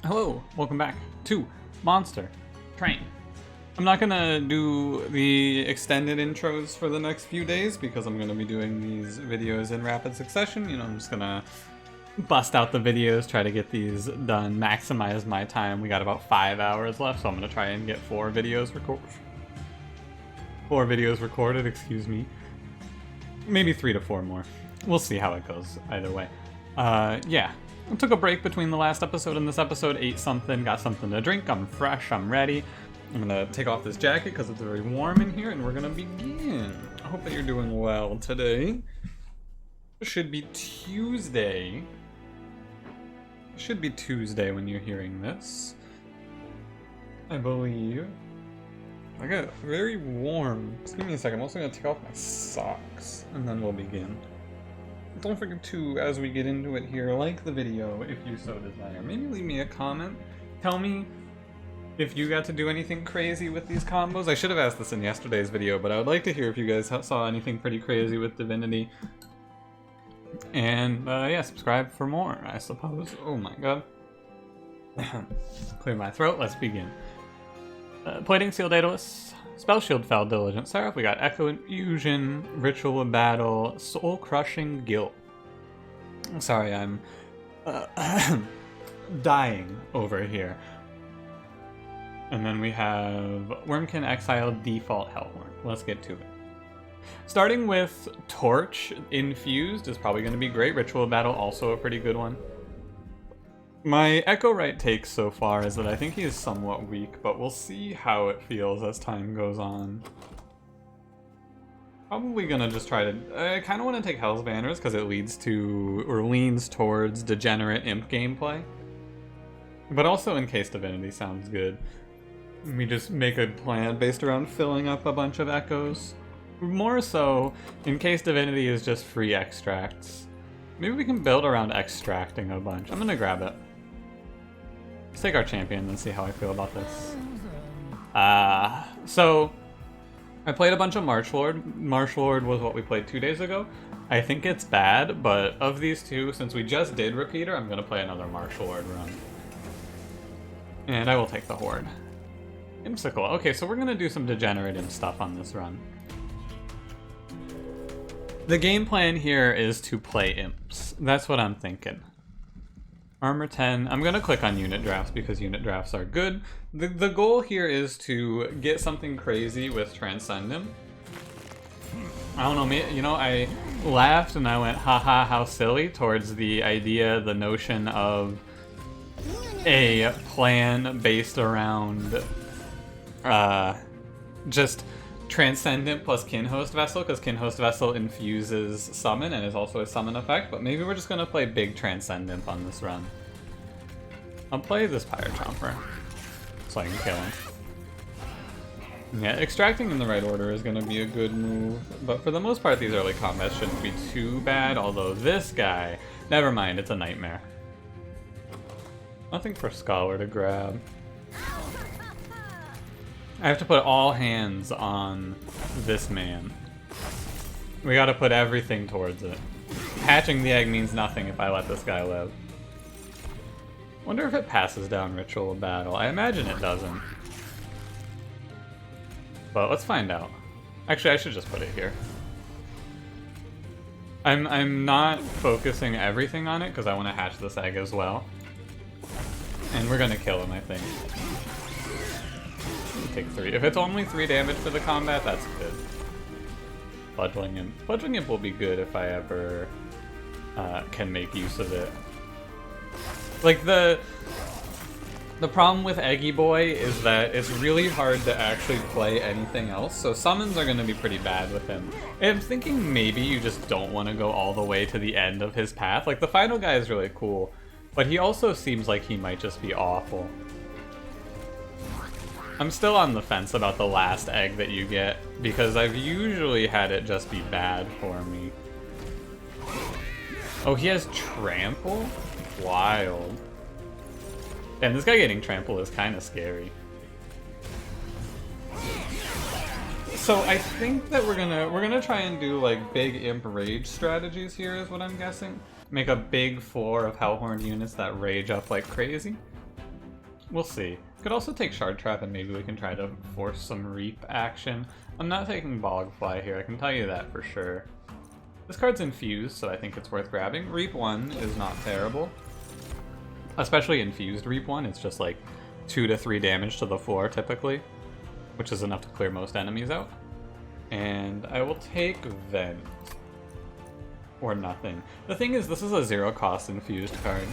Hello, welcome back to Monster Train. I'm not gonna do the extended intros for the next few days because I'm gonna be doing these videos in rapid succession. You know, I'm just gonna bust out the videos, try to get these done, maximize my time. We got about 5 hours left, so I'm gonna try and get 4 videos recorded, excuse me. Maybe 3 to 4 more. We'll see how it goes either way. Yeah. I took a break between the last episode and this episode, ate something, got something to drink, I'm fresh, I'm ready. I'm gonna take off this jacket because it's very warm in here and we're gonna begin. I hope that you're doing well today. It should be Tuesday. It should be Tuesday when you're hearing this, I believe. I got very warm. Just give me a second, I'm also gonna take off my socks and then we'll begin. Don't forget to, as we get into it here, like the video if you so desire. Maybe leave me a comment. Tell me if you got to do anything crazy with these combos. I should have asked this in yesterday's video, but I would like to hear if you guys saw anything pretty crazy with Divinity. And, yeah, subscribe for more, I suppose. Oh my god. Clear my throat, let's begin. Plating Seal Daedalus. Spell Shield fell Diligent Seraph. We got Echo Infusion, Ritual of Battle, Soul Crushing Guilt. Sorry, I'm dying over here. And then we have Wurmkin Exiled Default Hellhorned. Let's get to it. Starting with Torch Infused is probably going to be great. Ritual of Battle also a pretty good one. My Echo Right take so far is that I think he is somewhat weak, but we'll see how it feels as time goes on. Probably gonna just try to... I kind of want to take Hell's Banners because it leads to, or leans towards, degenerate imp gameplay. But also Encased Divinity sounds good. We just make a plan based around filling up a bunch of Echoes. More so, Encased Divinity is just free extracts. Maybe we can build around extracting a bunch. I'm gonna grab it. Let's take our champion and see how I feel about this. So I played a bunch of Marchlord. Marchlord was what we played 2 days ago. I think it's bad, but of these two, since we just did Repeater, I'm gonna play another Marchlord run. And I will take the Horde. Impsicle. Okay, so we're gonna do some degenerate imp stuff on this run. The game plan here is to play imps. That's what I'm thinking. Armor 10. I'm gonna click on unit drafts because unit drafts are good. The goal here is to get something crazy with Transcendent. I don't know, you know, I laughed and I went, haha, how silly, towards the idea, the notion of a plan based around just Transcendent plus Kinhost Vessel, because Kinhost Vessel infuses summon and is also a summon effect, but maybe we're just gonna play big Transcendent on this run. I'll play this Pyre Chomper so I can kill him. Yeah, extracting in the right order is gonna be a good move, but for the most part these early combats shouldn't be too bad, although this guy, never mind, it's a nightmare. Nothing for Scholar to grab. I have to put all hands on this man. We gotta put everything towards it. Hatching the egg means nothing if I let this guy live. Wonder if it passes down Ritual of Battle. I imagine it doesn't. But let's find out. Actually, I should just put it here. I'm not focusing everything on it because I want to hatch this egg as well. And we're gonna kill him, I think. Take 3. If it's only 3 damage for the combat, that's good. Fledgling Imp. Fledgling Imp will be good if I ever can make use of it. Like, the problem with Eggy Boy is that it's really hard to actually play anything else, so summons are going to be pretty bad with him. And I'm thinking maybe you just don't want to go all the way to the end of his path. Like, the final guy is really cool, but he also seems like he might just be awful. I'm still on the fence about the last egg that you get, because I've usually had it just be bad for me. Oh, he has Trample? Wild. And this guy getting Trample is kind of scary. So I think that we're gonna try and do like big imp rage strategies here is what I'm guessing. Make a big floor of Hellhorned units that rage up like crazy. We'll see. Could also take Shard Trap and maybe we can try to force some Reap action. I'm not taking Bogfly here, I can tell you that for sure. This card's infused, so I think it's worth grabbing. Reap 1 is not terrible. Especially infused Reap 1, it's just like 2 to 3 damage to the floor typically, which is enough to clear most enemies out. And I will take Vent. Or nothing. The thing is, this is a 0 cost infused card,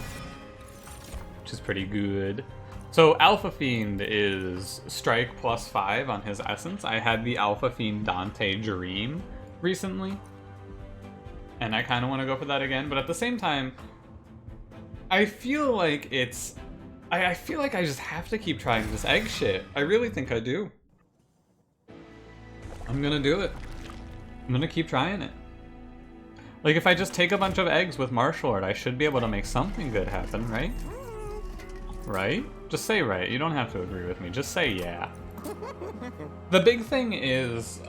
which is pretty good. So Alpha Fiend is Strike +5 on his Essence. I had the Alpha Fiend Dante Dream recently, and I kind of want to go for that again, but at the same time, I feel like it's... I feel like I just have to keep trying this egg shit. I really think I do. I'm gonna do it. I'm gonna keep trying it. Like, if I just take a bunch of eggs with Martial Art, I should be able to make something good happen, right? Right? Just say right. You don't have to agree with me. Just say yeah. The big thing is,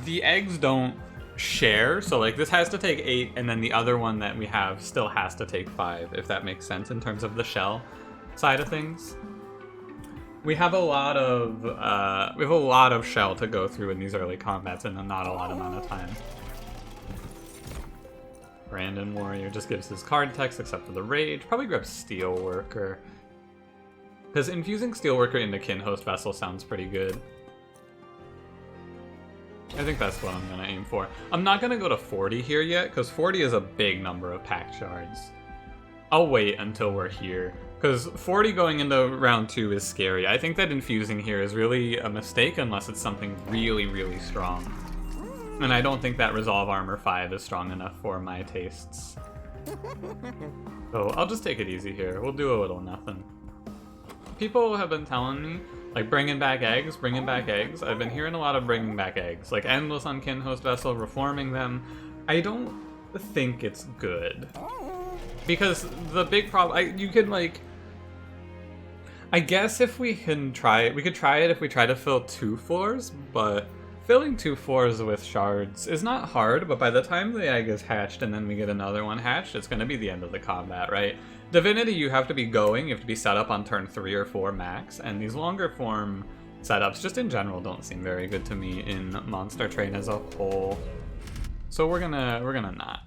the eggs don't share, so like this has to take 8, and then the other one that we have still has to take 5, if that makes sense in terms of the shell side of things. We have a lot of shell to go through in these early combats in not a lot amount of time. Brandon Warrior just gives his card text except for the Rage. Probably grab Steelworker, because infusing Steelworker into Kinhost Vessel sounds pretty good. I think that's what I'm going to aim for. I'm not going to go to 40 here yet, because 40 is a big number of pack shards. I'll wait until we're here, because 40 going into round 2 is scary. I think that infusing here is really a mistake unless it's something really, really strong. And I don't think that Resolve Armor 5 is strong enough for my tastes. So I'll just take it easy here. We'll do a little nothing. People have been telling me, like, bringing back eggs, bringing back eggs. I've been hearing a lot of bringing back eggs. Like, Endless on Kinhost Vessel, reforming them. I don't think it's good. Because the big problem... you could, like... I guess if we can try it... We could try it if we try to fill 2 floors, but... Filling 2 floors with shards is not hard, but by the time the egg is hatched and then we get another one hatched, it's going to be the end of the combat, right? Divinity, you have to be going, you have to be set up on turn 3 or 4 max, and these longer form setups, just in general, don't seem very good to me in Monster Train as a whole. So we're gonna not.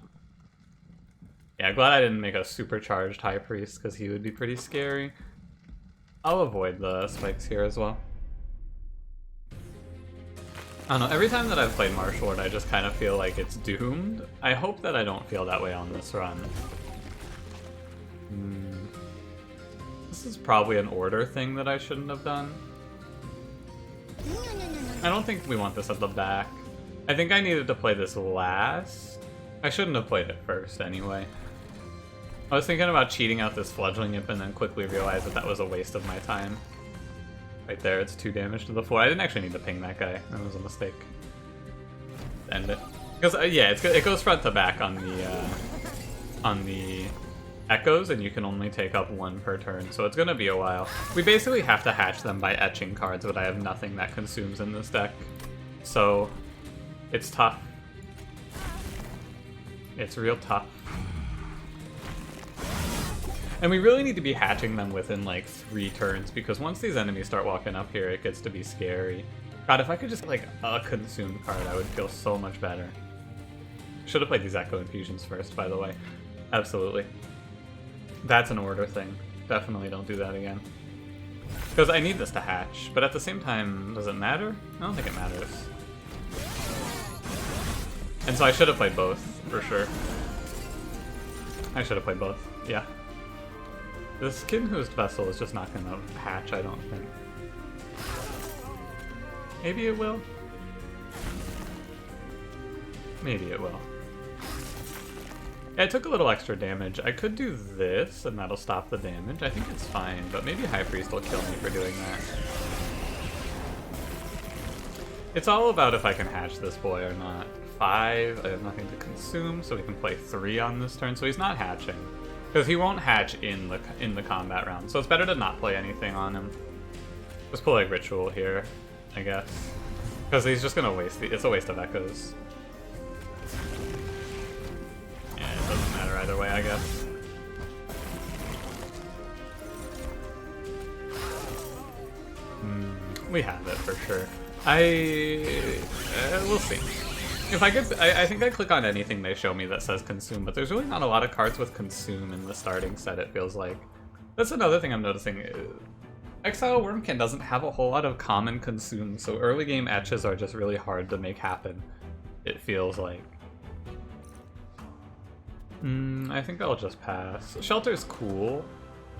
Yeah, glad I didn't make a supercharged High Priest, because he would be pretty scary. I'll avoid the spikes here as well. I don't know, every time that I've played Martial Art, I just kind of feel like it's doomed. I hope that I don't feel that way on this run. This is probably an order thing that I shouldn't have done. I don't think we want this at the back. I think I needed to play this last. I shouldn't have played it first anyway. I was thinking about cheating out this Fledgling Imp and then quickly realized that that was a waste of my time. Right there, it's 2 damage to the floor. I didn't actually need to ping that guy. That was a mistake. End it. Because yeah, it goes front to back on the echoes, and you can only take up 1 per turn, so it's gonna be a while. We basically have to hatch them by etching cards, but I have nothing that consumes in this deck, so it's tough. It's real tough. And we really need to be hatching them within like 3 turns, because once these enemies start walking up here, it gets to be scary. God, if I could just get like a consumed card, I would feel so much better. Should have played these Echo Infusions first, by the way. Absolutely. That's an order thing. Definitely don't do that again. Because I need this to hatch, but at the same time, does it matter? I don't think it matters. And so I should have played both, for sure. I should have played both, yeah. This Kinhost Vessel is just not going to hatch, I don't think. Maybe it will. Maybe it will. Yeah, I took a little extra damage. I could do this, and that'll stop the damage. I think it's fine, but maybe High Priest will kill me for doing that. It's all about if I can hatch this boy or not. 5, I have nothing to consume, so we can play 3 on this turn, so he's not hatching. Because he won't hatch in the combat round, so it's better to not play anything on him. Just play like Ritual here, I guess. Because he's just gonna waste it's a waste of echoes. Yeah, it doesn't matter either way, I guess. We have it for sure. We'll see. If I could, I think I click on anything they show me that says consume, but there's really not a lot of cards with consume in the starting set, it feels like. That's another thing I'm noticing. Exile Wurmkin doesn't have a whole lot of common consume, so early game etches are just really hard to make happen, it feels like. I think I'll just pass. Shelter's cool,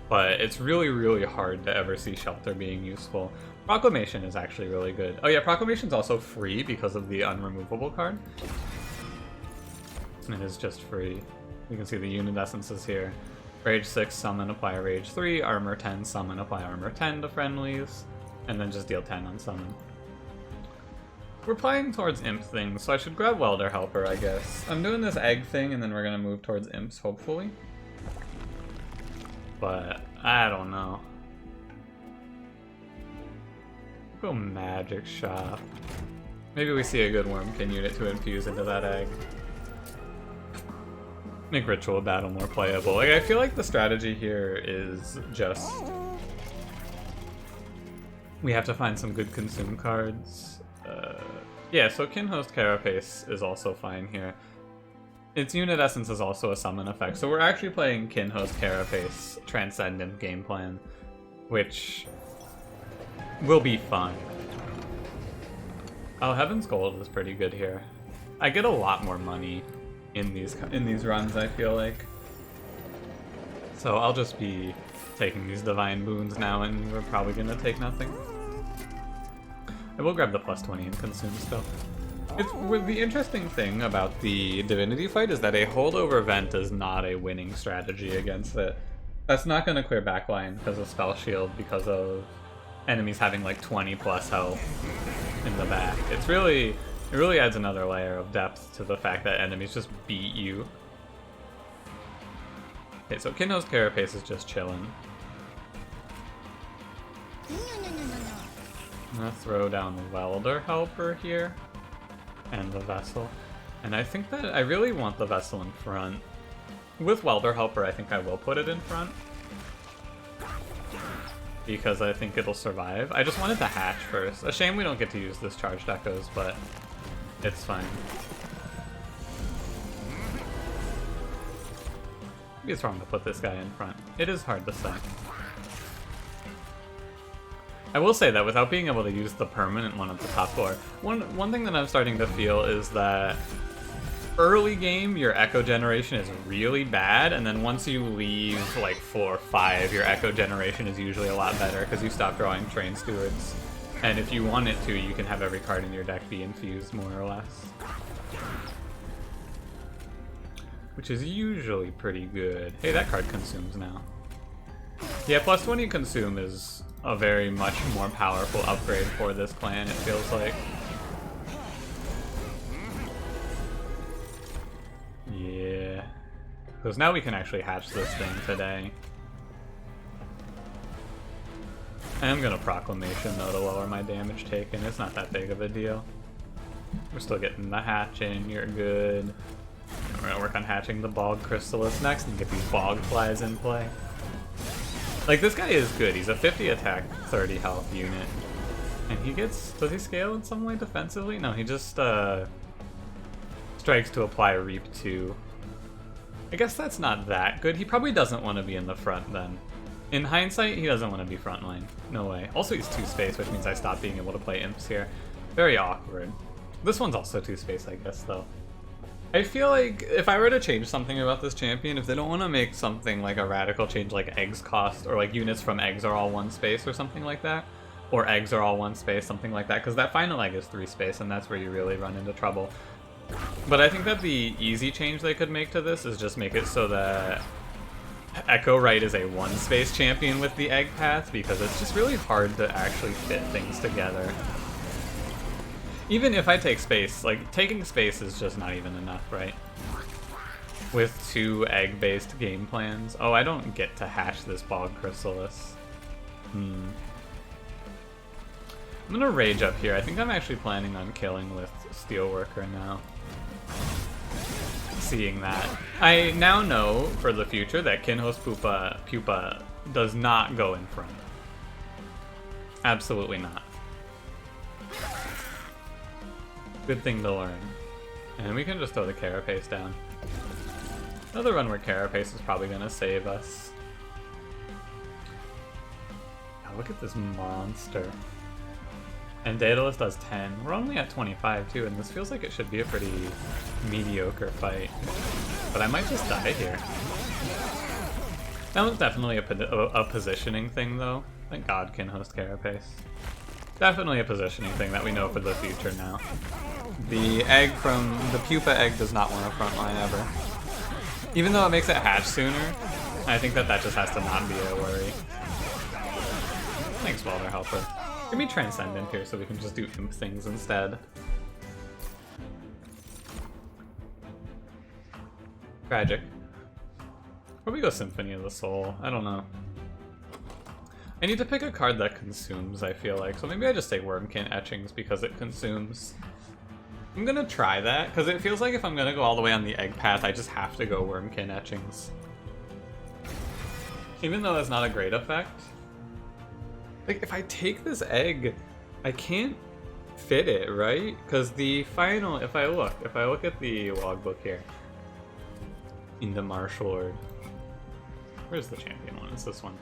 but it's really, really hard to ever see Shelter being useful. Proclamation is actually really good. Oh yeah, Proclamation's also free because of the unremovable card. It is just free. You can see the unit essences here. Rage 6, summon, apply Rage 3, Armor 10, summon, apply Armor 10 to friendlies, and then just deal 10 on summon. We're playing towards imp things, so I should grab Welder Helper, I guess. I'm doing this egg thing, and then we're gonna move towards imps, hopefully. But, I don't know. Go Magic Shop. Maybe we see a good Wurmkin unit to infuse into that egg. Make Ritual Battle more playable. Like, I feel like the strategy here is just... we have to find some good consume cards. Yeah, so Kinhost Carapace is also fine here. Its unit essence is also a summon effect, so we're actually playing Kinhost Carapace Transcendent game plan, which will be fun. Oh, Heaven's Gold is pretty good here. I get a lot more money in these runs, I feel like. So I'll just be taking these Divine Boons now, and we're probably gonna take nothing. I will grab the +20 and consume still. The interesting thing about the Divinity fight is that a holdover vent is not a winning strategy against it. That's not going to clear backline because of Spell Shield, because of enemies having like 20 plus health in the back. It really adds another layer of depth to the fact that enemies just beat you. Okay, so Kinhost Carapace is just chilling. I'm gonna throw down the Welder Helper here, and the Vessel. And I think that I really want the Vessel in front. With Welder Helper, I think I will put it in front, because I think it'll survive. I just wanted to hatch first. A shame we don't get to use this Charged Echoes, but it's fine. Maybe it's wrong to put this guy in front. It is hard to say. I will say that without being able to use the permanent one at the top floor, one thing that I'm starting to feel is that early game, your echo generation is really bad, and then once you leave like floor 5, your echo generation is usually a lot better because you stop drawing Train Stewards. And if you want it to, you can have every card in your deck be infused more or less. Which is usually pretty good. Hey, that card consumes now. Yeah, +20 consume is a very much more powerful upgrade for this clan, it feels like. Yeah. Because now we can actually hatch this thing today. I am gonna Proclamation though to lower my damage taken. It's not that big of a deal. We're still getting the hatch in, you're good. We're gonna work on hatching the Bog Chrysalis next and get these Bog Flies in play. Like, this guy is good. He's a 50 attack, 30 health unit. And he gets... does he scale in some way defensively? No, he just, strikes to apply Reap 2. I guess that's not that good. He probably doesn't want to be in the front, then. In hindsight, he doesn't want to be frontline. No way. Also, he's 2-space, which means I stop being able to play imps here. Very awkward. This one's also 2-space, I guess, though. I feel like if I were to change something about this champion, if they don't want to make something like a radical change like eggs cost, or like units from eggs are all 1-space or something like that, or eggs are all 1-space, something like that, because that final egg is 3-space and that's where you really run into trouble. But I think that the easy change they could make to this is just make it so that Echo Right is a 1-space champion with the egg path, because it's just really hard to actually fit things together. Even if I take space, like, taking space is just not even enough, right? With 2 egg-based game plans. Oh, I don't get to hatch this Bog Chrysalis. I'm gonna rage up here. I think I'm actually planning on killing with Steelworker now. Seeing that. I now know, for the future, that Kinhost Pupa does not go in front. Absolutely not. Good thing to learn. And we can just throw the Carapace down. Another run where Carapace is probably going to save us. Oh, look at this monster. And Daedalus does 10. We're only at 25 too, and this feels like it should be a pretty mediocre fight. But I might just die here. That was definitely a positioning thing though. Thank God can host Carapace. Definitely a positioning thing that we know for the future now. The egg from the pupa egg does not want a frontline ever. Even though it makes it hatch sooner, I think that just has to not be a worry. Thanks, Walder Helper. Give me Transcendent here so we can just do imp things instead. Tragic. Or we go Symphony of the Soul. I don't know. I need to pick a card that consumes, I feel like. So maybe I just take Wurmkin Etchings because it consumes. I'm gonna try that, because it feels like if I'm gonna go all the way on the egg path, I just have to go Wurmkin Etchings. Even though that's not a great effect. Like, if I take this egg, I can't fit it, right? Because the final, if I look at the logbook here, in the Martial Lord, where's the champion one? It's this one.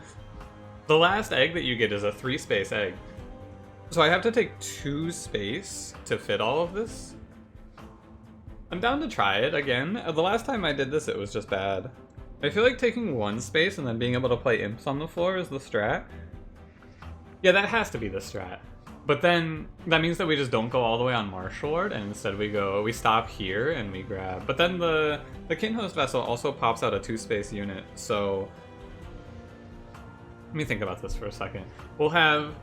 The last egg that you get is a 3-space egg. So I have to take 2 space to fit all of this. I'm down to try it again. The last time I did this, it was just bad. I feel like taking 1 space and then being able to play imps on the floor is the strat. Yeah, that has to be the strat. But then that means that we just don't go all the way on Martial Lord, and instead we stop here and we grab. But then the Kinhost Vessel also pops out a 2-space unit, so let me think about this for a second. We'll have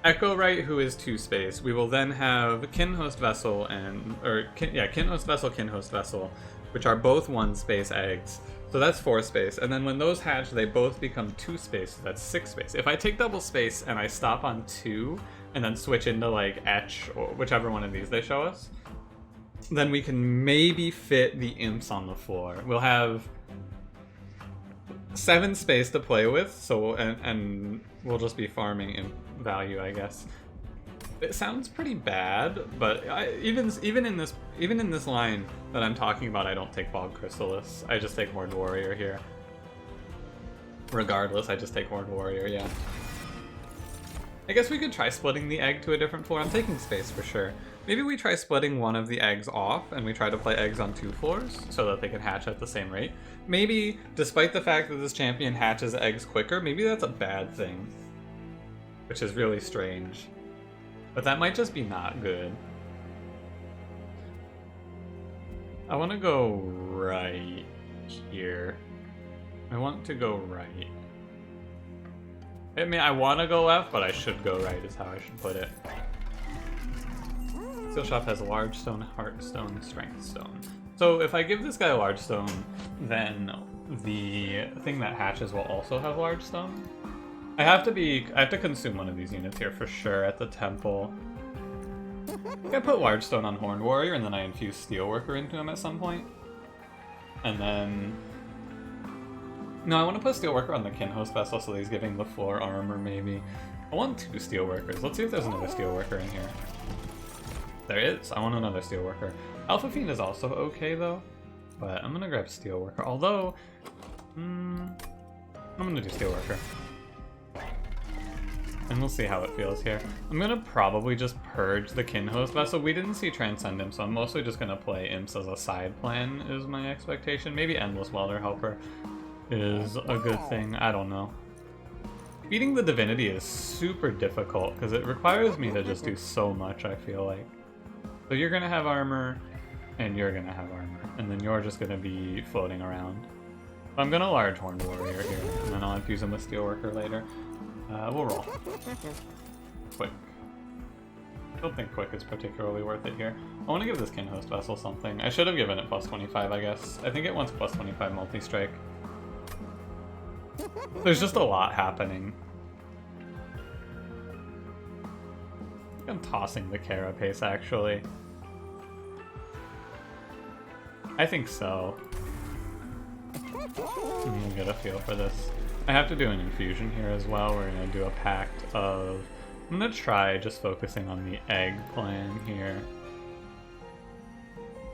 Echo Right, who is 2-space. We will then have Kinhost Vessel Kinhost Vessel, which are both 1-space eggs. So that's 4-space, and then when those hatch, they both become 2-space, so that's 6-space. If I take double space and I stop on 2, and then switch into like Etch, or whichever one of these they show us, then we can maybe fit the imps on the floor. We'll have 7 space to play with, so and we'll just be farming imp value, I guess. It sounds pretty bad, but even in this line that I'm talking about, I don't take Bog Chrysalis. I just take Horde Warrior here. Regardless, I just take Horde Warrior, yeah. I guess we could try splitting the egg to a different floor. I'm taking space for sure. Maybe we try splitting one of the eggs off and we try to play eggs on 2 floors so that they can hatch at the same rate. Maybe, despite the fact that this champion hatches eggs quicker, maybe that's a bad thing. Which is really strange. But that might just be not good. I want to go right here. I want to go right. I mean, I want to go left, but I should go right is how I should put it. Steel Shop has a Large Stone, Heart Stone, Strength Stone. So if I give this guy a Large Stone, then the thing that hatches will also have Large Stone. I have to consume one of these units here for sure at the temple. I think I put Large Stone on Horned Warrior and then I infuse Steelworker into him at some point. And then... No, I want to put Steelworker on the Kinhost Vessel so he's giving the floor armor maybe. I want 2 Steelworkers. Let's see if there's another Steelworker in here. There is. I want another Steelworker. Alpha Fiend is also okay though. But I'm going to grab Steelworker. Although... I'm going to do Steelworker. And we'll see how it feels here. I'm gonna probably just purge the Kinhost Vessel. We didn't see Transcend Imps, so I'm mostly just gonna play Imps as a side plan, is my expectation. Maybe Endless Welder Helper is a good thing. I don't know. Beating the Divinity is super difficult, because it requires me to just do so much, I feel like. So you're gonna have armor, and you're gonna have armor, and then you're just gonna be floating around. So I'm gonna Large Horned Warrior here, and then I'll infuse him with Steelworker later. We'll roll. Quick. I don't think Quick is particularly worth it here. I want to give this Kinhost Vessel something. I should have given it plus 25, I guess. I think it wants plus 25 multi-strike. There's just a lot happening. I think I'm tossing the Carapace, actually. I think so. We'll get a feel for this. I have to do an infusion here as well. We're going to do a pact of... I'm going to try just focusing on the egg plan here.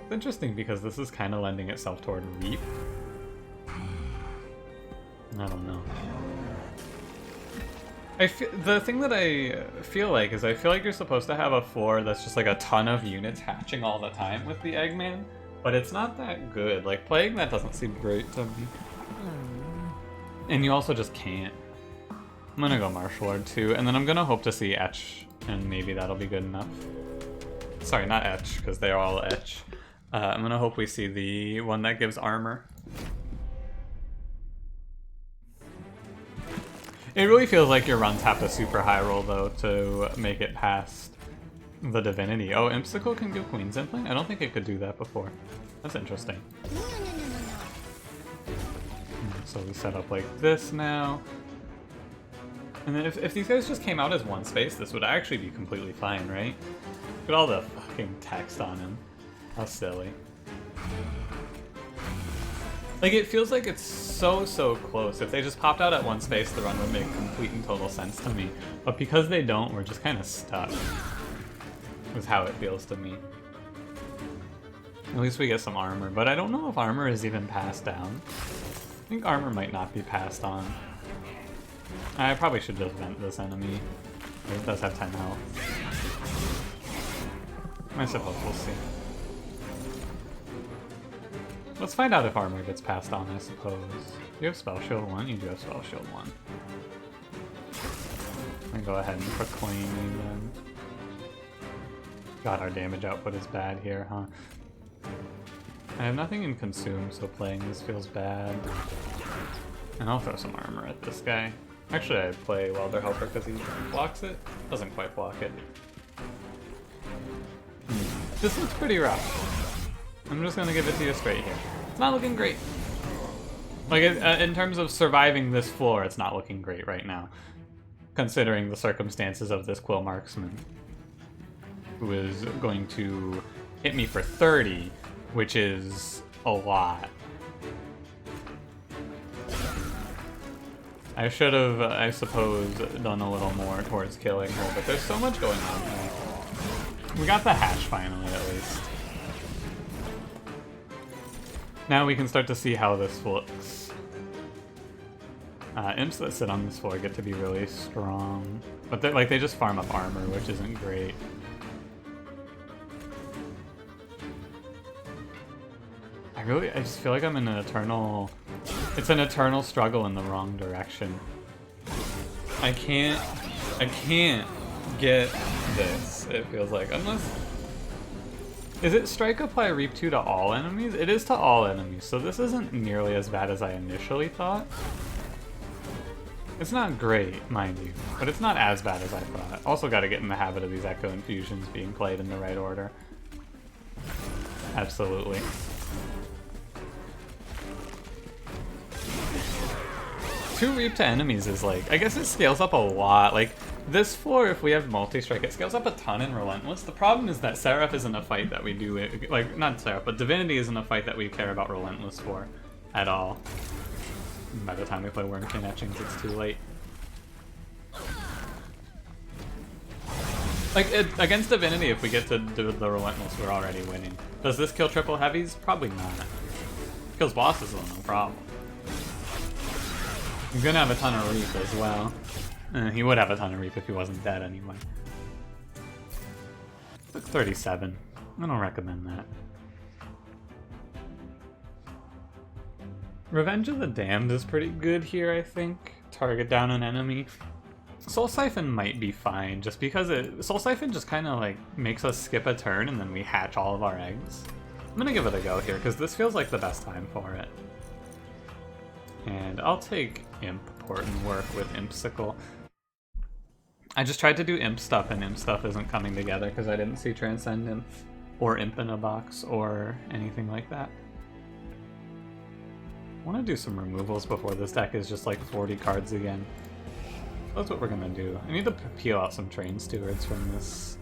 It's interesting because this is kind of lending itself toward Reap. I don't know. The thing that I feel like is I feel like you're supposed to have a floor that's just like a ton of units hatching all the time with the Eggman, but it's not that good. Like, playing that doesn't seem great to me. And you also just can't. I'm gonna go Martial Lord too, and then I'm gonna hope to see Etch, and maybe that'll be good enough. Sorry, not Etch, because they're all Etch. I'm gonna hope we see the one that gives armor. It really feels like your runs have to super high roll, though, to make it past the Divinity. Oh, Impsicle can give Queen's Implant? I don't think it could do that before. That's interesting. So we set up like this now. And then if these guys just came out as one space, this would actually be completely fine, right? Look at all the fucking text on him. How silly. Like, it feels like it's so close. If they just popped out at one space, the run would make complete and total sense to me. But because they don't, we're just kind of stuck. Is how it feels to me. At least we get some armor, but I don't know if armor is even passed down. I think armor might not be passed on. I probably should just vent this enemy. It does have 10 health. I suppose we'll see. Let's find out if armor gets passed on, I suppose. You have Spell Shield 1? You do have Spell Shield 1. I go ahead and proclaim you then. God, our damage output is bad here, huh? I have nothing in Consume, so playing this feels bad. And I'll throw some armor at this guy. Actually, I play Welder Helper because he blocks it. Doesn't quite block it. This looks pretty rough. I'm just gonna give it to you straight here. It's not looking great. Like, in terms of surviving this floor, it's not looking great right now. Considering the circumstances of this Quill Marksman. Who is going to hit me for 30, which is a lot. I should have, I suppose, done a little more towards killing her, but there's so much going on here. We got the hatch finally, at least. Now we can start to see how this looks. Imps that sit on this floor get to be really strong, but they just farm up armor, which isn't great. I just feel like I'm in an eternal... It's an eternal struggle in the wrong direction. I can't get this, it feels like, unless... Is it Strike Apply Reap 2 to all enemies? It is to all enemies, so this isn't nearly as bad as I initially thought. It's not great, mind you, but it's not as bad as I thought. Also gotta get in the habit of these Echo Infusions being played in the right order. Absolutely. 2 Reap to enemies is like, I guess it scales up a lot. Like, this floor, if we have multi-strike, it scales up a ton in Relentless. The problem is that Seraph isn't a fight that we do, like, not Seraph, but Divinity isn't a fight that we care about Relentless for at all. By the time we play Wurmkin Etchings, it's too late. Like, against Divinity, if we get to do the Relentless, we're already winning. Does this kill triple heavies? Probably not. Kills bosses though, no problem. He's gonna have a ton of Reap as well. He would have a ton of Reap if he wasn't dead anyway. Took 37. I don't recommend that. Revenge of the Damned is pretty good here, I think. Target down an enemy. Soul Siphon might be fine, just because Soul Siphon just kind of like makes us skip a turn and then we hatch all of our eggs. I'm gonna give it a go here, because this feels like the best time for it. And I'll take Imp Port and work with Impsicle. I just tried to do Imp stuff, and Imp stuff isn't coming together because I didn't see Transcendence or Imp in a box or anything like that. I want to do some removals before this deck is just like 40 cards again. That's what we're gonna do. I need to peel out some Train Stewards from this.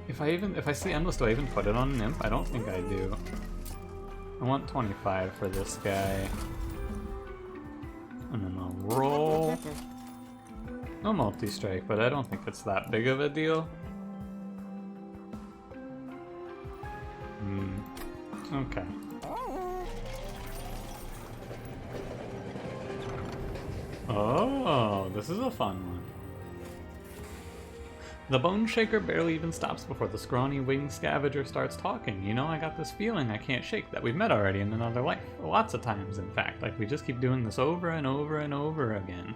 If I see Endless, do I even put it on an Imp? I don't think I do. I want 25 for this guy. And then I'll roll. No multi-strike, but I don't think it's that big of a deal. Okay. Oh, this is a fun one. The Bone Shaker barely even stops before the scrawny winged scavenger starts talking. You know, I got this feeling I can't shake that we've met already in another life. Lots of times, in fact. Like, we just keep doing this over and over and over again.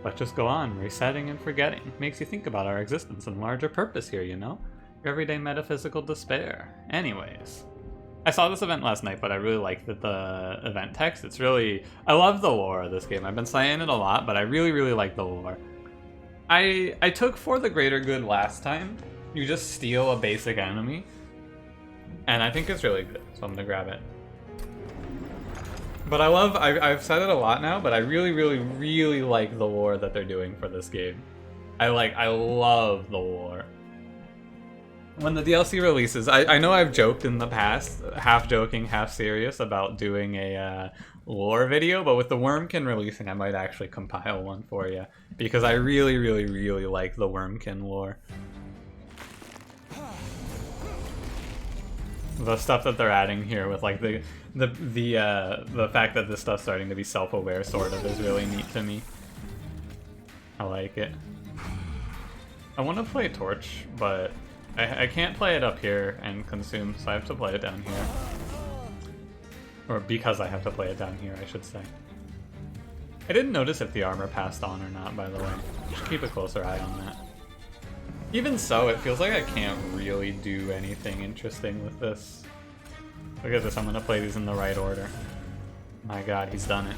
But just go on, resetting and forgetting. Makes you think about our existence and larger purpose here, you know? Your everyday metaphysical despair. Anyways. I saw this event last night, but I really like the event text. It's really... I love the lore of this game. I've been saying it a lot, but I really, really like the lore. I took For the Greater Good last time. You just steal a basic enemy. And I think it's really good, so I'm gonna grab it. But I love... I've said it a lot now, but I really, really, really like the lore that they're doing for this game. I love the lore. When the DLC releases, I know I've joked in the past, half joking, half serious, about doing a lore video, but with the Wurmkin releasing, I might actually compile one for you, because I really, really, really like the Wurmkin lore. The stuff that they're adding here with like the fact that this stuff's starting to be self-aware sort of is really neat to me. I like it. I want to play Torch, but I can't play it up here and consume, so I have to play it down here. Or because I have to play it down here, I should say. I didn't notice if the armor passed on or not, by the way. Should keep a closer eye on that. Even so, it feels like I can't really do anything interesting with this. Look at this, I'm gonna play these in the right order. My god, he's done it.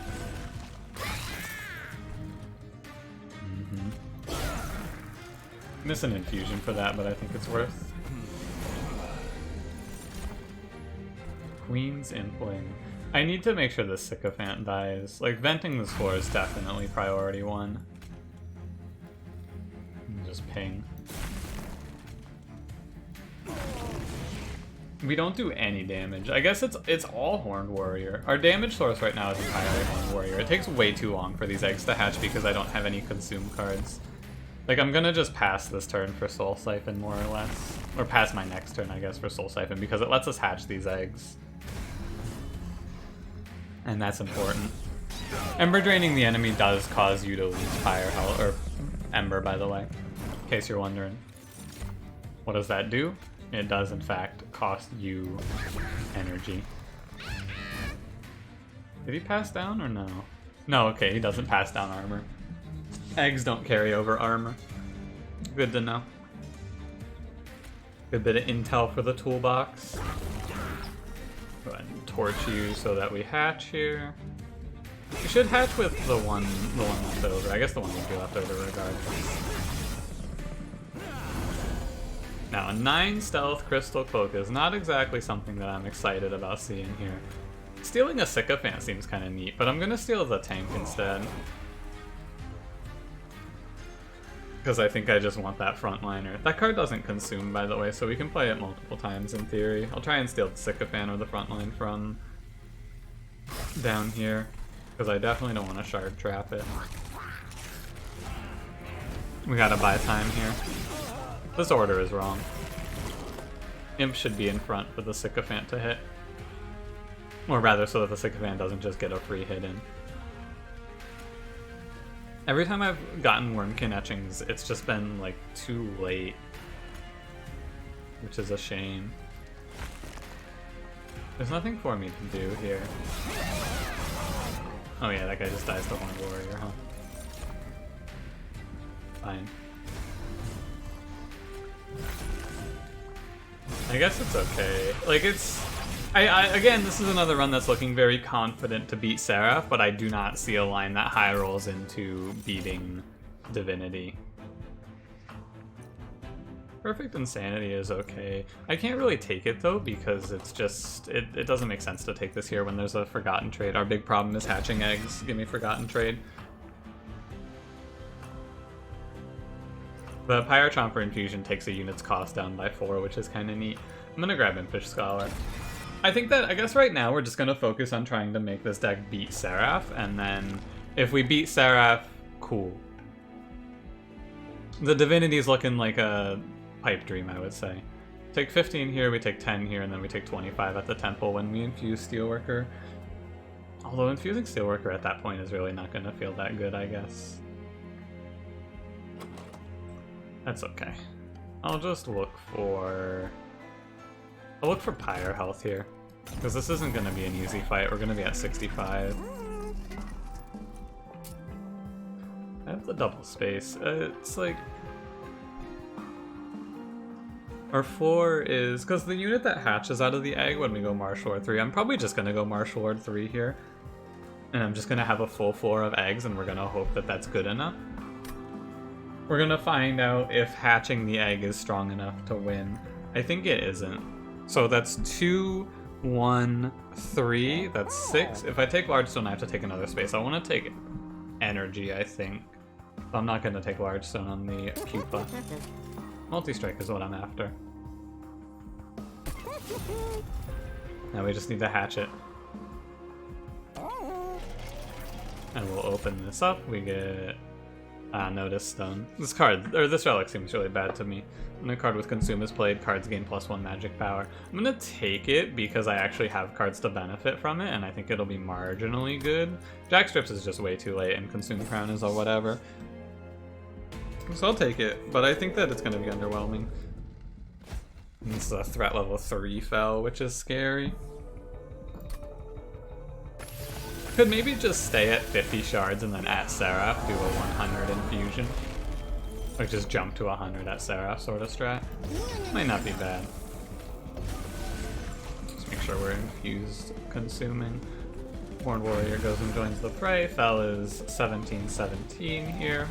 Miss an infusion for that, but I think it's worth. Queen's Infling. I need to make sure the Sycophant dies. Like, venting this floor is definitely priority one. Just ping. We don't do any damage. I guess it's all Horned Warrior. Our damage source right now is entirely Horned Warrior. It takes way too long for these eggs to hatch because I don't have any consume cards. Like, I'm gonna just pass this turn for Soul Siphon, more or less. Or pass my next turn, I guess, for Soul Siphon, because it lets us hatch these eggs. And that's important. Ember draining the enemy does cause you to lose Fire Health, or Ember, by the way, in case you're wondering. What does that do? It does, in fact, cost you energy. Did he pass down, or no? No, okay, he doesn't pass down armor. Eggs don't carry over armor. Good to know. Good bit of intel for the toolbox. Go ahead and torch you so that we hatch here. We should hatch with the one left over. I guess the one will be left over regardless. Now, a 9 stealth crystal cloak is not exactly something that I'm excited about seeing here. Stealing a Sycophant seems kind of neat, but I'm gonna steal the tank instead. Because I think I just want that frontliner. That card doesn't consume, by the way, so we can play it multiple times in theory. I'll try and steal the Sycophant or the frontline from down here, because I definitely don't want to shard trap it. We gotta buy time here. This order is wrong. Imp should be in front for the Sycophant to hit. Or rather, so that the Sycophant doesn't just get a free hit in. Every time I've gotten Wurmkin etchings, it's just been, like, too late. Which is a shame. There's nothing for me to do here. Oh yeah, that guy just dies to Horned Warrior, huh? Fine. I guess it's okay. Like, it's... again, this is another run that's looking very confident to beat Seraph, but I do not see a line that high rolls into beating Divinity. Perfect Insanity is okay. I can't really take it, though, because it's just... It doesn't make sense to take this here when there's a Forgotten Trade. Our big problem is hatching eggs. Give me Forgotten Trade. The Pyrochomper Infusion takes a unit's cost down by 4, which is kind of neat. I'm gonna grab Impish Scholar. I think that, I guess right now we're just going to focus on trying to make this deck beat Seraph, and then if we beat Seraph, cool. The Divinity's looking like a pipe dream, I would say. take 15 here, we take 10 here, and then we take 25 at the temple when we infuse Steelworker. Although infusing Steelworker at that point is really not going to feel that good, I guess. That's okay. I'll just look for... I'll look for Pyre health here. Because this isn't going to be an easy fight. We're going to be at 65. I have the double space. It's like... Our floor is... Because the unit that hatches out of the egg when we go Martial Lord 3, I'm probably just going to go Martial Lord 3 here. And I'm just going to have a full floor of eggs, and we're going to hope that that's good enough. We're going to find out if hatching the egg is strong enough to win. I think it isn't. So that's 2, 1, 3, that's 6. If I take Large Stone, I have to take another space. I want to take energy, I think. So I'm not going to take Large Stone on the pupa. Multi-strike is what I'm after. Now we just need to hatch it. And we'll open this up. We get Notice Stone. This card, or this relic seems really bad to me. When a card with Consume is played, cards gain +1 magic power. I'm gonna take it because I actually have cards to benefit from it, and I think it'll be marginally good. Jack Strips is just way too late, and Consume Crown is or whatever. So I'll take it, but I think that it's gonna be underwhelming. And this is a threat level 3 fell, which is scary. Could maybe just stay at 50 shards and then at Seraph do a 100 infusion. Or just jump to 100 at Seraph sort of strat. Might not be bad. Just make sure we're infused consuming. Horned Warrior goes and joins the fray. Fell is 17-17 here.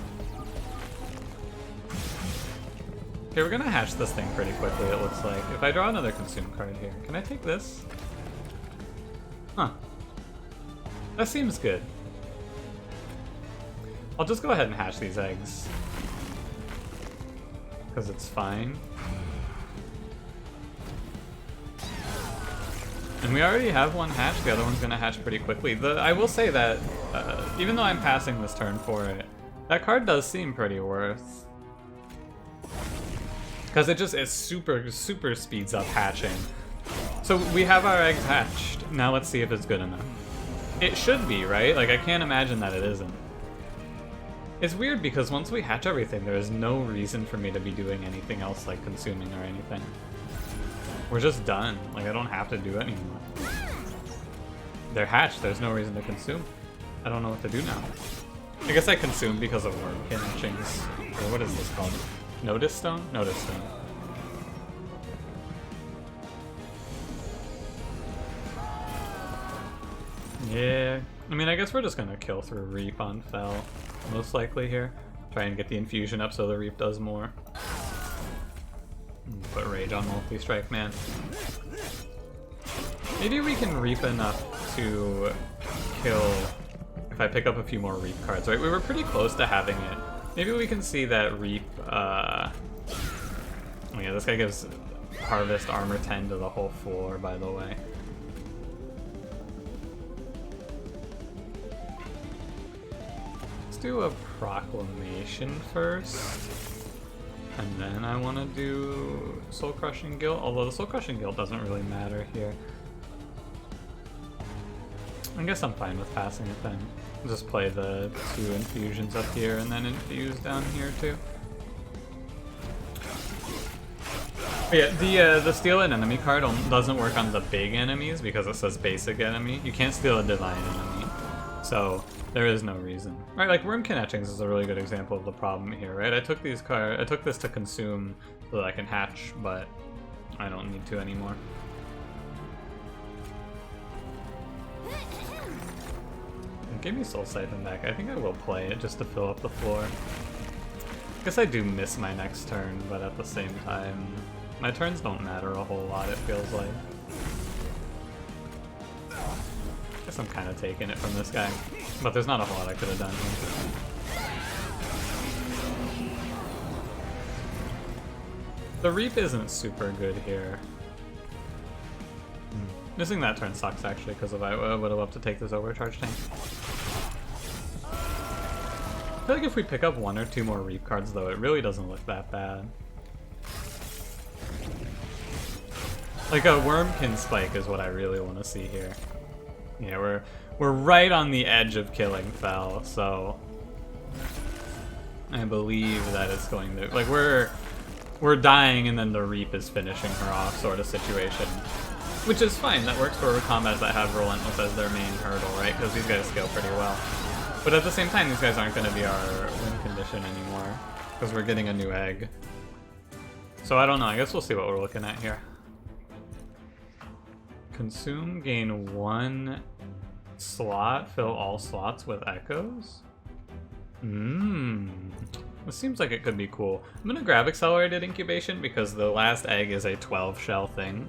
Okay, we're gonna hatch this thing pretty quickly, it looks like. If I draw another consume card here, can I take this? Huh. That seems good. I'll just go ahead and hatch these eggs. Because it's fine. And we already have one hatched, the other one's gonna hatch pretty quickly. I will say that, even though I'm passing this turn for it, that card does seem pretty worth. Because it super speeds up hatching. So we have our eggs hatched. Now let's see if it's good enough. It should be, right? Like, I can't imagine that it isn't. It's weird because once we hatch everything, there is no reason for me to be doing anything else like consuming or anything. We're just done. Like, I don't have to do it anymore. They're hatched, there's no reason to consume. I don't know what to do now. I guess I consume because of Wurmkin etchings. Or what is this called? Notice Stone? Notice Stone. Yeah, I mean, I guess we're just gonna kill through Reap on Fell, most likely here. Try and get the infusion up so the Reap does more. Put Rage on multi-strike, man. Maybe we can Reap enough to kill if I pick up a few more Reap cards, right? We were pretty close to having it. Maybe we can see that Reap, oh yeah, this guy gives Harvest Armor 10 to the whole floor, by the way. Do a Proclamation first, and then I want to do Soul Crushing Guilt, although the Soul Crushing Guilt doesn't really matter here. I guess I'm fine with passing it then. Just play the 2 infusions up here and then infuse down here too. But yeah, the steal an enemy card doesn't work on the big enemies because it says basic enemy. You can't steal a divine enemy, so there is no reason. Right, like Wurmkin etchings is a really good example of the problem here, right? I took this to consume so that I can hatch, but I don't need to anymore. And give me Soul Siphon back. I think I will play it just to fill up the floor. I guess I do miss my next turn, but at the same time, my turns don't matter a whole lot, it feels like. Guess I'm kind of taking it from this guy, but there's not a whole lot I could have done here. The Reap isn't super good here. Missing that turn sucks actually, because I would have loved to take this overcharge tank. I feel like if we pick up 1 or 2 more Reap cards though, it really doesn't look that bad. Like a Wurmkin spike is what I really want to see here. Yeah, we're right on the edge of killing Fel, so I believe that it's going to, like, we're dying and then the Reap is finishing her off sort of situation. Which is fine, that works for combats that have Relentless as their main hurdle, right? Because these guys scale pretty well. But at the same time, these guys aren't going to be our win condition anymore, because we're getting a new egg. So I don't know, I guess we'll see what we're looking at here. Consume, gain 1 slot, fill all slots with echoes? This seems like it could be cool. I'm gonna grab Accelerated Incubation because the last egg is a 12 shell thing.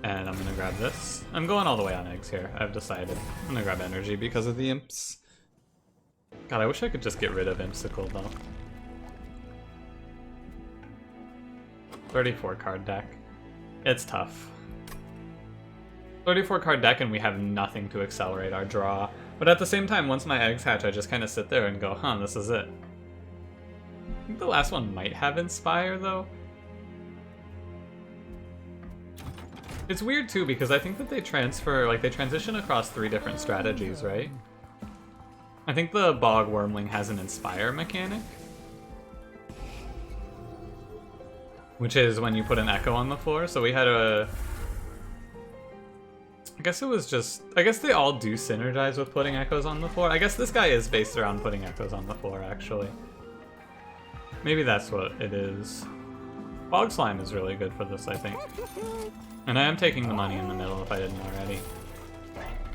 And I'm gonna grab this. I'm going all the way on eggs here, I've decided. I'm gonna grab energy because of the imps. God, I wish I could just get rid of Impsicle though. 34 card deck. It's tough. 34 card deck and we have nothing to accelerate our draw. But at the same time, once my eggs hatch, I just kind of sit there and go, huh, this is it. I think the last one might have Inspire though. It's weird too because I think that they transition across 3 different strategies, right? I think the Bog Wurmling has an Inspire mechanic, which is when you put an Echo on the floor. So we had a... I guess they all do synergize with putting Echoes on the floor. I guess this guy is based around putting Echoes on the floor, actually. Maybe that's what it is. Bog Slime is really good for this, I think. And I am taking the money in the middle if I didn't already.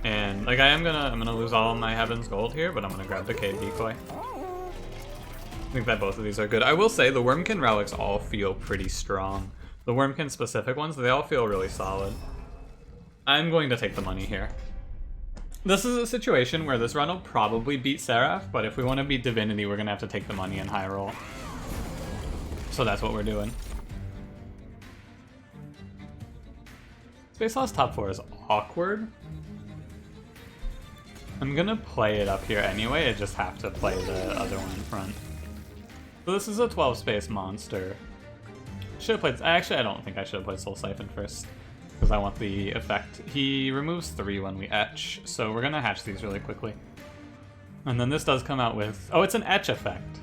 And, like, I'm gonna lose all of my Heaven's Gold here, but I'm gonna grab the Cave Decoy. I think that both of these are good. I will say, the Wurmkin relics all feel pretty strong. The Wurmkin specific ones, they all feel really solid. I'm going to take the money here. This is a situation where this run will probably beat Seraph, but if we want to beat Divinity, we're gonna have to take the money and high roll. So that's what we're doing. Space Lost top 4 is awkward. I'm gonna play it up here anyway, I just have to play the other one in front. So this is a 12 space monster. Should have played, actually I don't think I should have played Soul Siphon first, because I want the effect. He removes 3 when we etch, so we're gonna hatch these really quickly. And then this does come out with, oh, it's an etch effect.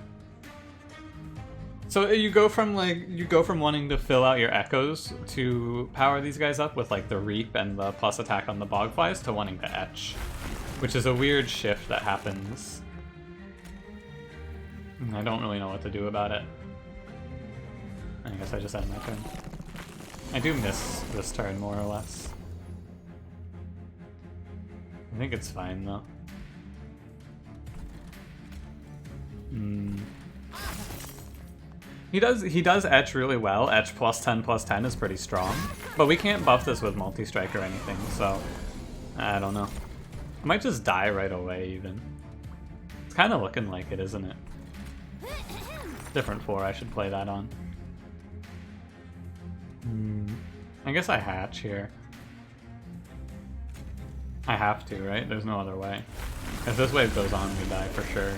So you go from wanting to fill out your echoes to power these guys up with like the Reap and the plus attack on the Bogflies to wanting to etch, which is a weird shift that happens. I don't really know what to do about it. I guess I just end my turn. I do miss this turn more or less. I think it's fine though. He does etch really well. Etch +10/+10 is pretty strong. But we can't buff this with multi-strike or anything, so I don't know. I might just die right away even. It's kind of looking like it, isn't it? Different 4, I should play that on. I guess I hatch here. I have to, right? There's no other way. If this wave goes on, we die for sure.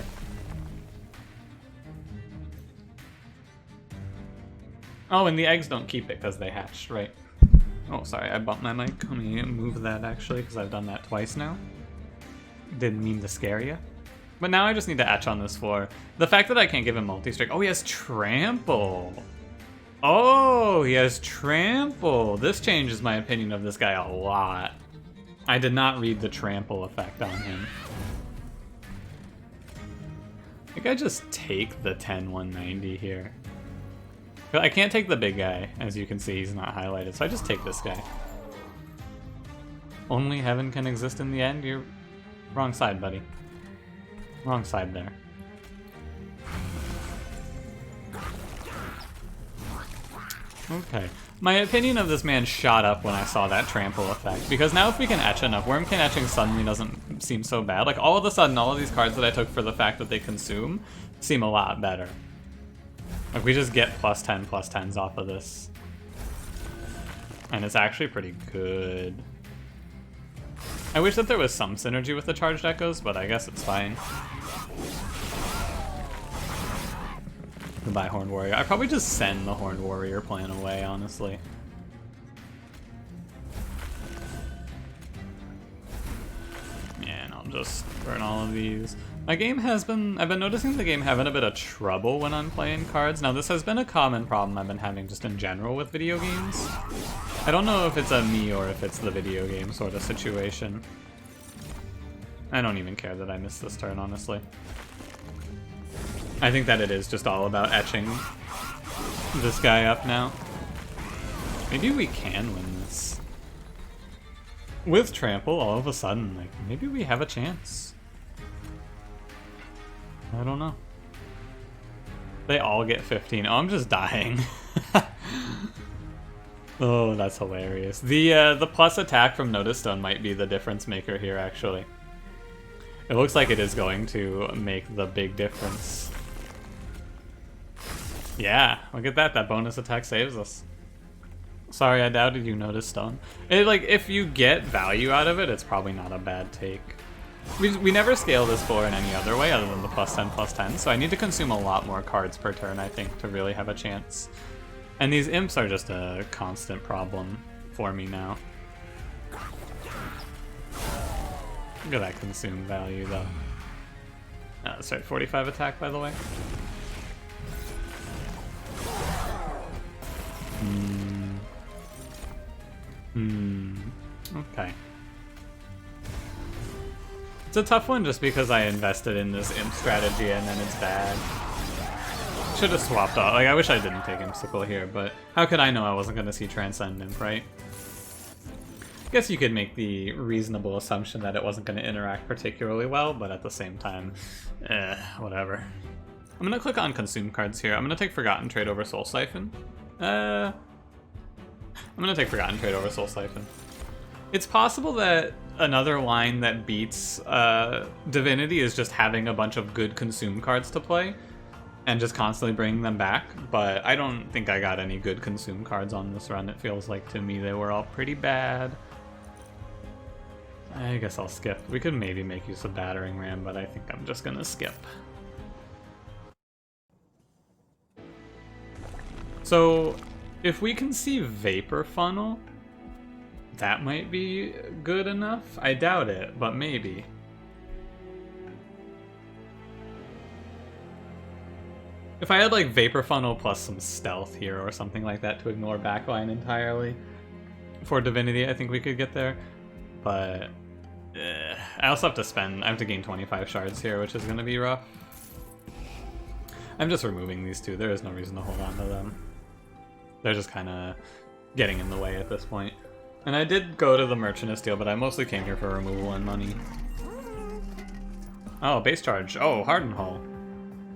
Oh, and the eggs don't keep it because they hatched, right? Oh, sorry, I bumped my mic. Let me move that actually, because I've done that twice now. Didn't mean to scare you. But now I just need to etch on this floor. The fact that I can't give him multi-strike. Oh, he has trample. Oh, he has trample. This changes my opinion of this guy a lot. I did not read the trample effect on him. I think I just take the 10/190 here. I can't take the big guy. As you can see, he's not highlighted, so I just take this guy. Only heaven can exist in the end? You're wrong side, buddy. Wrong side there. Okay. My opinion of this man shot up when I saw that trample effect, because now if we can etch enough, Wurmkin etching suddenly doesn't seem so bad. Like, all of a sudden, all of these cards that I took for the fact that they consume seem a lot better. Like, we just get +10/+10s off of this. And it's actually pretty good. I wish that there was some synergy with the charged echoes, but I guess it's fine. Goodbye, Horned Warrior. I probably just send the Horned Warrior plan away, honestly. just burn all of these. I've been noticing the game having a bit of trouble when I'm playing cards. Now this has been a common problem I've been having just in general with video games. I don't know if it's a me or if it's the video game sort of situation. I don't even care that I missed this turn, honestly. I think that it is just all about etching this guy up now. Maybe we can win this. With Trample, all of a sudden, like, maybe we have a chance. I don't know. They all get 15. Oh, I'm just dying. Oh, that's hilarious. The plus attack from Notice Stone might be the difference maker here, actually. It looks like it is going to make the big difference. Yeah, look at that. That bonus attack saves us. Sorry, I doubted you Notice Stone. Like, if you get value out of it, it's probably not a bad take. We never scale this floor in any other way other than the +10/+10, so I need to consume a lot more cards per turn, I think, to really have a chance. And these imps are just a constant problem for me now. Look at that consume value, though. Sorry, 45 attack, by the way. Okay. It's a tough one just because I invested in this imp strategy and then it's bad. Should have swapped off. Like, I wish I didn't take Impsicle here, but how could I know I wasn't going to see Transcend Imp, right? I guess you could make the reasonable assumption that it wasn't going to interact particularly well, but at the same time, whatever. I'm going to click on Consume cards here. I'm going to take Forgotten Trade over Soul Siphon. I'm going to take Forgotten Trade over Soul Siphon. It's possible that another line that beats Divinity is just having a bunch of good Consume cards to play and just constantly bringing them back, but I don't think I got any good Consume cards on this run. It feels like to me they were all pretty bad. I guess I'll skip. We could maybe make use of Battering Ram, but I think I'm just gonna skip. So, if we can see Vapor Funnel, that might be good enough. I doubt it, but maybe. If I had like Vapor Funnel plus some Stealth here or something like that to ignore backline entirely for Divinity, I think we could get there. But I also have to spend, I have to gain 25 shards here, which is going to be rough. I'm just removing these two. There is no reason to hold on to them. They're just kind of getting in the way at this point. And I did go to the Merchant of Steel, but I mostly came here for removal and money. Oh, base charge. Oh, Harden Hull.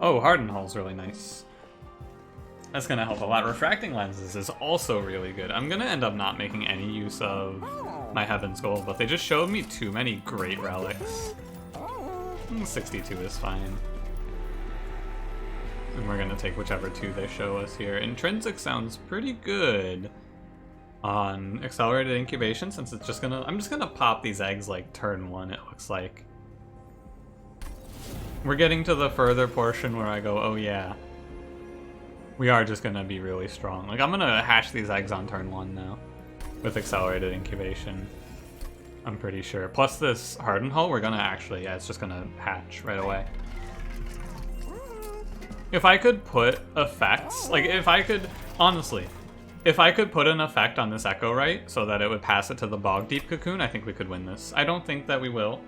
Oh, Harden Hull's really nice. That's going to help a lot. Refracting Lenses is also really good. I'm going to end up not making any use of my Heaven's Gold, but they just showed me too many great relics. 62 is fine. And we're going to take whichever two they show us here. Intrinsic sounds pretty good on Accelerated Incubation, since it's just gonna... I'm just gonna pop these eggs like turn one, it looks like. We're getting to the further portion where I go, oh yeah. We are just gonna be really strong. Like, I'm gonna hash these eggs on turn one now. With Accelerated Incubation. I'm pretty sure. Plus this Hardened Hull, we're gonna actually... Yeah, it's just gonna hatch right away. If I could put effects... Like, if I could... Honestly... If I could put an effect on this Echo Right so that it would pass it to the Bog Deep Cocoon, I think we could win this. I don't think that we will.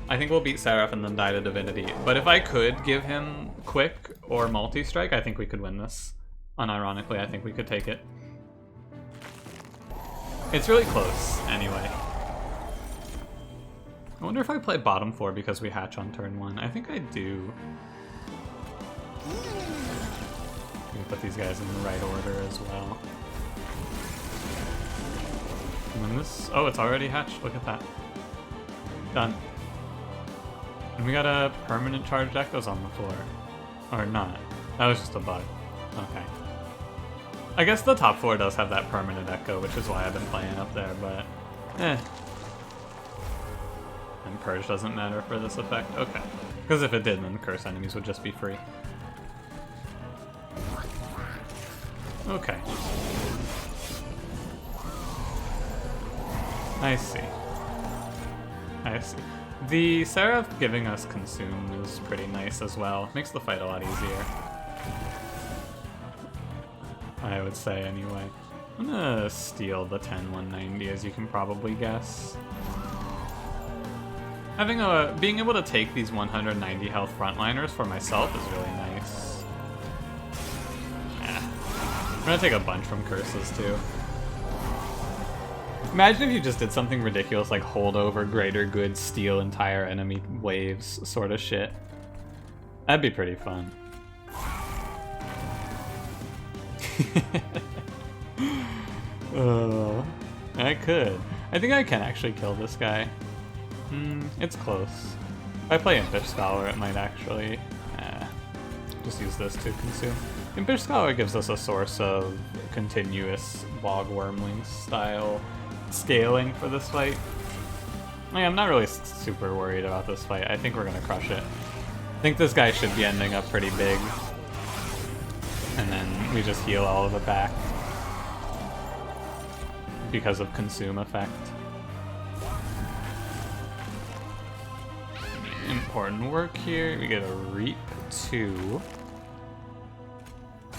I think we'll beat Seraph and then die to Divinity. But if I could give him Quick or Multi-Strike, I think we could win this. Unironically, I think we could take it. It's really close, anyway. I wonder if I play bottom four because we hatch on turn one. I think I do. Let me put these guys in the right order as well. And then this... Oh, it's already hatched. Look at that. Done. And we got a permanent charged Echoes on the floor. Or not. That was just a bug. Okay. I guess the top four does have that permanent Echo, which is why I've been playing up there, but... And Purge doesn't matter for this effect? Okay. Because if it did, then Curse enemies would just be free. Okay. I see. I see. The Seraph giving us Consume is pretty nice as well. Makes the fight a lot easier. I would say, anyway. I'm gonna steal the 10-190, as you can probably guess. Being able to take these 190 health frontliners for myself is really nice. I'm gonna take a bunch from curses, too. Imagine if you just did something ridiculous like hold over greater good, steal entire enemy waves sort of shit. That'd be pretty fun. I could. I think I can actually kill this guy. It's close. If I play Impish Scholar, it might actually... just use this to consume. Impish Scholar gives us a source of continuous Bog Wurmling style scaling for this fight. I'm not really super worried about this fight. I think we're gonna crush it. I think this guy should be ending up pretty big. And then we just heal all of it back. Because of consume effect. Important work here. We get a Reap 2. I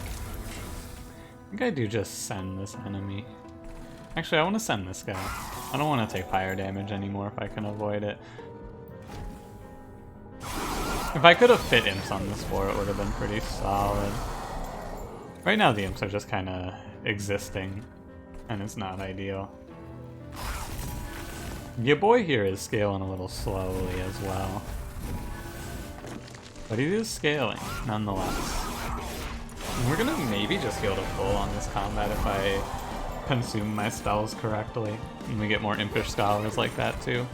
think I do just send this enemy. Actually, I want to send this guy. I don't want to take fire damage anymore if I can avoid it. If I could have fit imps on this floor, it would have been pretty solid. Right now, the imps are just kind of existing, and it's not ideal. Your boy here is scaling a little slowly as well. But he is scaling, nonetheless. And we're gonna maybe just heal to full on this combat if I consume my spells correctly. And we get more Impish Scholars like that too.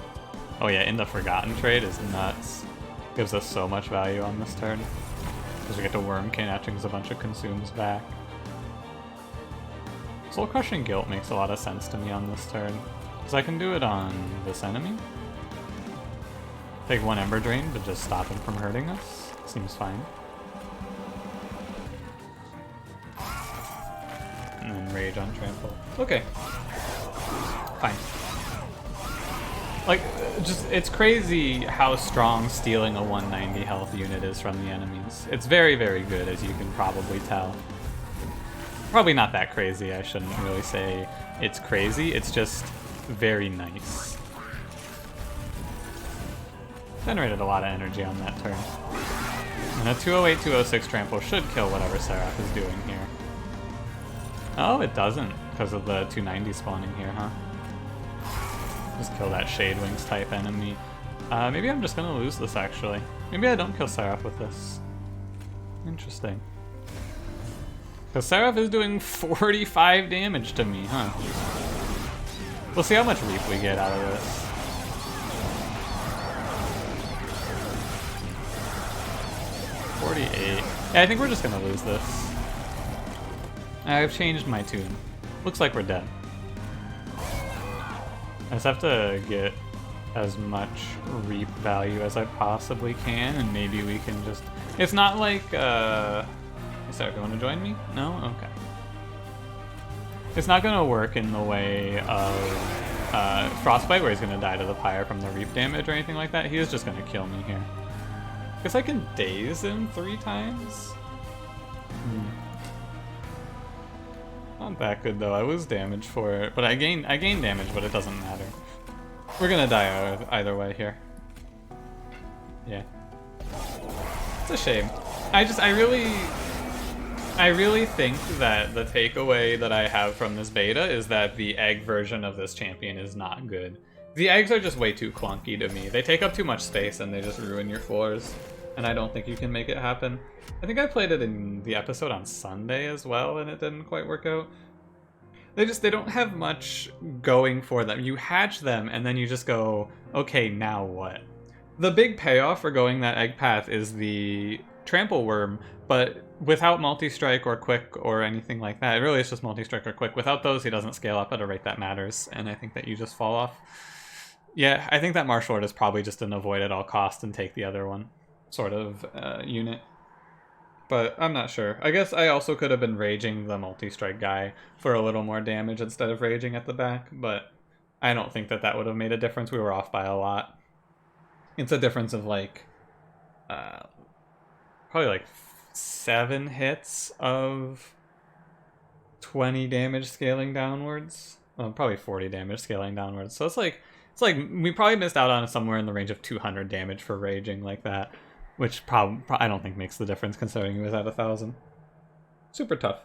Oh yeah, In the Forgotten trade is nuts. Gives us so much value on this turn. Because we get to Wurmkin etchings a bunch of consumes back. Soul Crushing Guilt makes a lot of sense to me on this turn. Because I can do it on this enemy. Take one Ember Drain to just stop him from hurting us. Seems fine. And then Rage on Trample. Okay. Fine. Like, just, it's crazy how strong stealing a 190 health unit is from the enemies. It's very, very good, as you can probably tell. Probably not that crazy, I shouldn't really say it's crazy, it's just very nice. Generated a lot of energy on that turn. And a 208-206 trample should kill whatever Seraph is doing here. Oh, it doesn't, because of the 290 spawning here, huh? Just kill that Shade Wings type enemy. Maybe I'm just gonna lose this, actually. Maybe I don't kill Seraph with this. Interesting. Because Seraph is doing 45 damage to me, huh? We'll see how much Reap we get out of this. Yeah, I think we're just gonna lose this. I've changed my tune. Looks like we're dead. I just have to get as much Reap value as I possibly can, and maybe we can just... It's not like, Seraph, you want to join me? No? Okay. It's not gonna work in the way of Frostbite, where he's gonna die to the pyre from the Reap damage or anything like that. He is just gonna kill me here. Guess I can daze him 3 times? Not that good though, I lose damage for it, but I gain damage, but it doesn't matter. We're gonna die either way here. Yeah. It's a shame. I really think that the takeaway that I have from this beta is that the egg version of this champion is not good. The eggs are just way too clunky to me. They take up too much space and they just ruin your floors. And I don't think you can make it happen. I think I played it in the episode on Sunday as well, and it didn't quite work out. They don't have much going for them. You hatch them, and then you just go, okay, now what? The big payoff for going that egg path is the Trample Worm, but without multi-strike or quick or anything like that, it really is just multi-strike or quick. Without those, he doesn't scale up at a rate that matters, and I think that you just fall off. Yeah, I think that Martial Art is probably just an avoid at all costs and take the other one sort of unit. But I'm not sure. I guess I also could have been raging the multi-strike guy for a little more damage instead of raging at the back, but I don't think that that would have made a difference. We were off by a lot. It's a difference of like probably like 7 hits of 20 damage scaling downwards. Well, probably 40 damage scaling downwards. So it's like we probably missed out on somewhere in the range of 200 damage for raging like that, which I don't think makes the difference considering he was at 1,000. Super tough.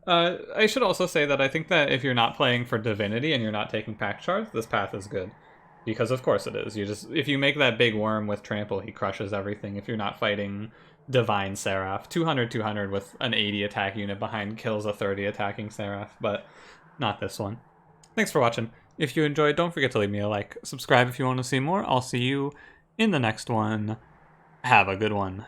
I should also say that I think that if you're not playing for Divinity and you're not taking pack shards, this path is good. Because of course it is. If you make that big worm with trample, he crushes everything. If you're not fighting Divine Seraph, 200 with an 80 attack unit behind kills a 30 attacking Seraph, but not this one. Thanks for watching. If you enjoyed, don't forget to leave me a like. Subscribe if you want to see more. I'll see you in the next one. Have a good one.